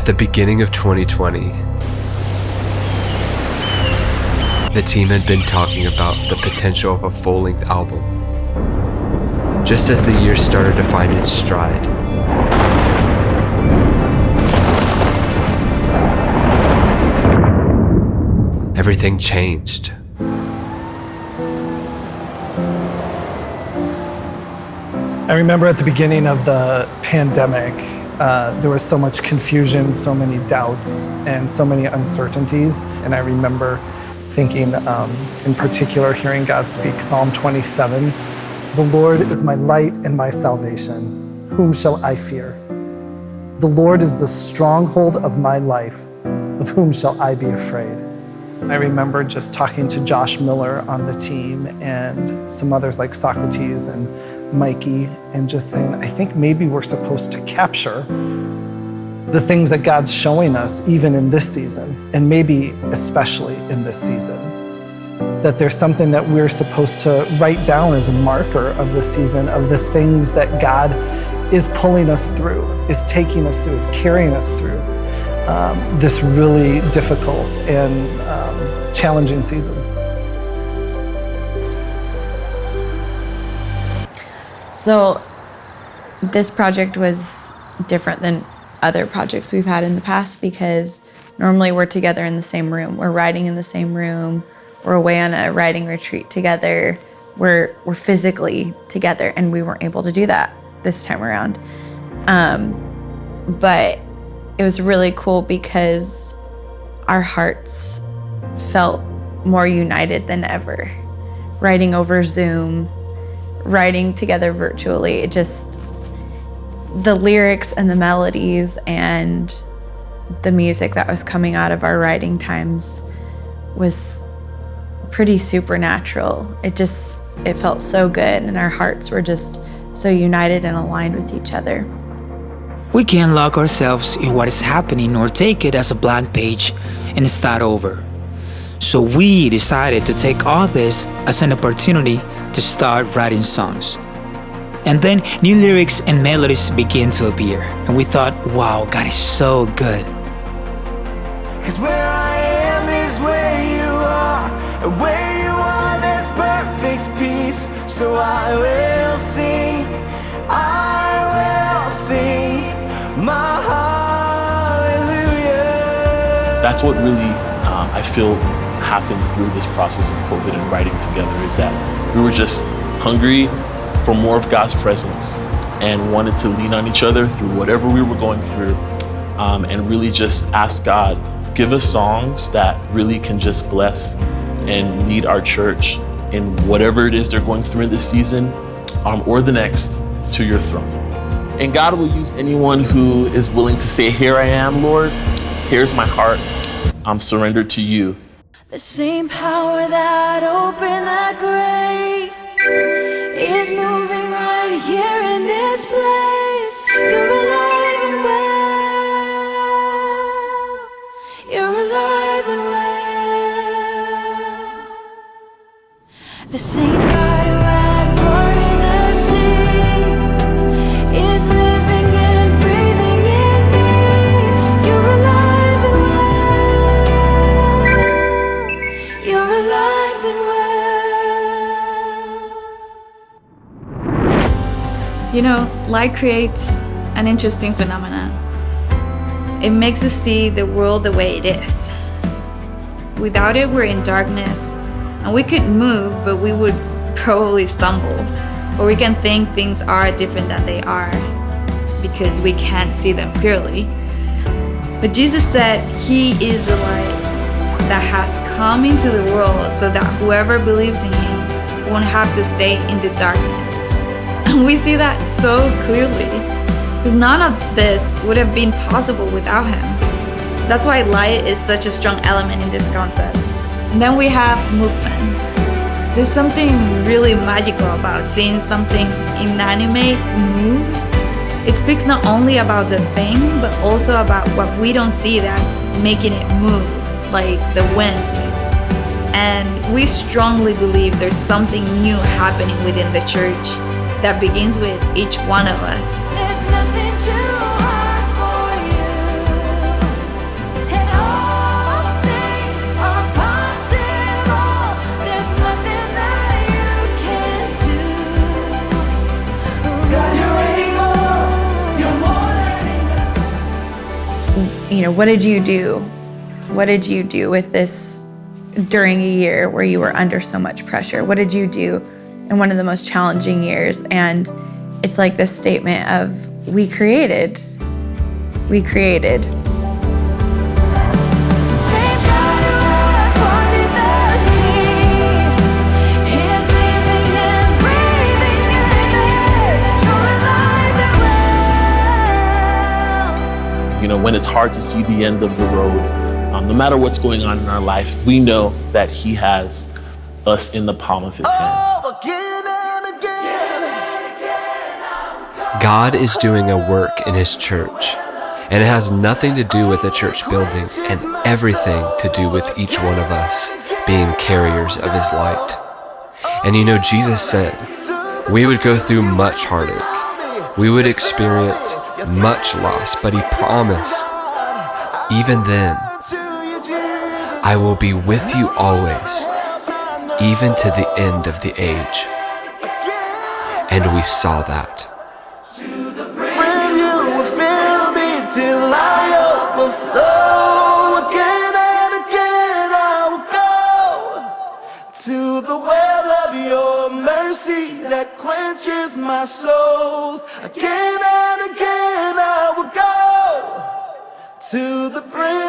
At the beginning of 2020, the team had been talking about the potential of a full-length album. Just as the year started to find its stride, everything changed. I remember at the beginning of the pandemic, there was so much confusion, so many doubts, and so many uncertainties. And I remember thinking, in particular, hearing God speak Psalm 27, "The Lord is my light and my salvation. Whom shall I fear? The Lord is the stronghold of my life. Of whom shall I be afraid?" I remember just talking to JMILLER on the team and some others like Socrates and Mikey, and just saying, I think maybe we're supposed to capture the things that God's showing us even in this season, and maybe especially in this season. That there's something that we're supposed to write down as a marker of the season, of the things that God is pulling us through, is taking us through, is carrying us through this really difficult and challenging season. So this project was different than other projects we've had in the past because normally we're together in the same room. We're writing in the same room. We're away on a writing retreat together. We're physically together, and we weren't able to do that this time around. But it was really cool because our hearts felt more united than ever. Writing over Zoom, writing together virtually, it just, the lyrics and the melodies and the music that was coming out of our writing times was pretty supernatural. It felt so good, and our hearts were just so united and aligned with each other. We can't lock ourselves in what is happening or take it as a blank page and start over. So we decided to take all this as an opportunity to start writing songs. And then new lyrics and melodies began to appear, and we thought, wow, God is so good. 'Cause where I am is where you are, and where you are there's perfect peace. So I will sing my hallelujah. That's what really I feel happened through this process of COVID and writing together, is that we were just hungry for more of God's presence and wanted to lean on each other through whatever we were going through, and really just ask God, give us songs that really can just bless and lead our church in whatever it is they're going through in this season, or the next, to your throne. And God will use anyone who is willing to say, here I am, Lord, here's my heart, I'm surrendered to you. The same power that opened that grave is moving right here in this place. You're alive and well. You're alive and well. The same God who had parted the sea is living and breathing in me. You're alive and well. You're alive and well. You know, light creates an interesting phenomenon. It makes us see the world the way it is. Without it, we're in darkness, and we could move, but we would probably stumble. Or we can think things are different than they are because we can't see them clearly. But Jesus said He is the light that has come into the world so that whoever believes in Him won't have to stay in the darkness. And we see that so clearly, because none of this would have been possible without Him. That's why light is such a strong element in this concept. And then we have movement. There's something really magical about seeing something inanimate move. It speaks not only about the thing, but also about what we don't see that's making it move, like the wind. And we strongly believe there's something new happening within the church that begins with each one of us. There's nothing too hard for you. what did you do? What did you do with this during a year where you were under so much pressure? What did you do in one of the most challenging years? And it's like this statement of, we created. We created. When it's hard to see the end of the road, no matter what's going on in our life, we know that He has us in the palm of His hands. God is doing a work in His church, and it has nothing to do with the church building and everything to do with each one of us being carriers of His light. And Jesus said we would go through much heartache. We would experience much loss, but He promised, even then, I will be with you always, even to the end of the age. And we saw that. Till I overflow again and again, I will go to the well of your mercy that quenches my soul. Again and again, I will go to the brim